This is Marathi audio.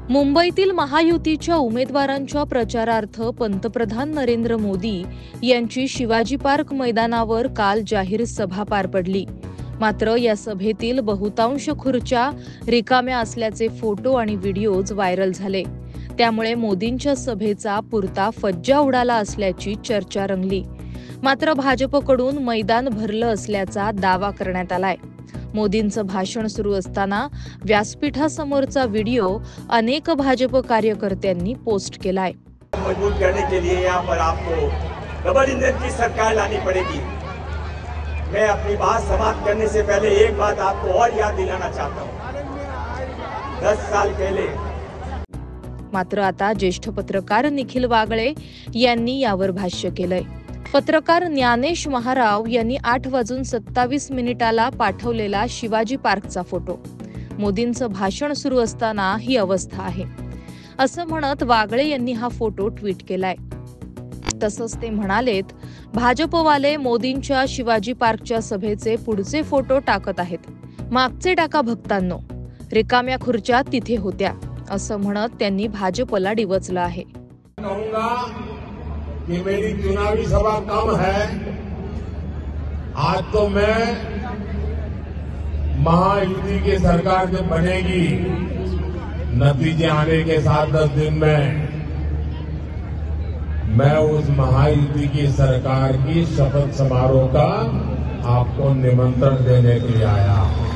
मुंबईतील महायुतीच्या उमेदवारांच्या प्रचारार्थ पंतप्रधान नरेंद्र मोदी यांची शिवाजी पार्क मैदानावर काल जाहीर सभा पार पडली। मात्र या सभेतील बहुतांश खुर्च्या रिकाम्या असल्याचे फोटो आणि व्हिडिओज व्हायरल झाले। त्यामुळे मोदींच्या सभेचा पुरता फज्जा उडाला असल्याची चर्चा रंगली। मात्र भाजपकडून मैदान भरलं असल्याचा दावा करण्यात आलाय। मोदींचं भाषण सुरू असताना व्यासपीठासमोरचा व्हिडिओ अनेक भाजप कार्यकर्त्यांनी पोस्ट केलाय। मजबूत करने के लिए यहाँ पर आपको डबल इंजन की सरकार लानी पड़ेगी। मैं अपनी बात समाप्त करने से पहले एक बात आपको और याद दिलाना चाहता हूँ। 10 साल पहले मात्र आता ज्येष्ठ पत्रकार निखिल वागळे यांनी यावर भाष्य केलंय। पत्रकार ज्ञानेश महाराव यांनी 8:27 पाठवलेला शिवाजी पार्कचा फोटो। मोदींचं भाषण सुरू असताना ही अवस्था आहे असं म्हणत वागळे यांनी हा फोटो ट्विट केलाय। तसंच ते म्हणालेत, भाजपवाले मोदींच्या शिवाजी पार्कच्या सभेचे पुढचे फोटो टाकत आहेत। मागचे टाका भक्तांनो, रिकाम्या खुर्च्या तिथे होत्या असं म्हणत त्यांनी भाजपला डिवचलं आहे। कि मेरी चुनावी सभा कम है, आज तो मैं महायुति की सरकार जब बनेगी, नतीजे आने के 7-10 दिन में मैं उस महायुति की सरकार की शपथ समारोह का आपको निमंत्रण देने के लिए आया हूं।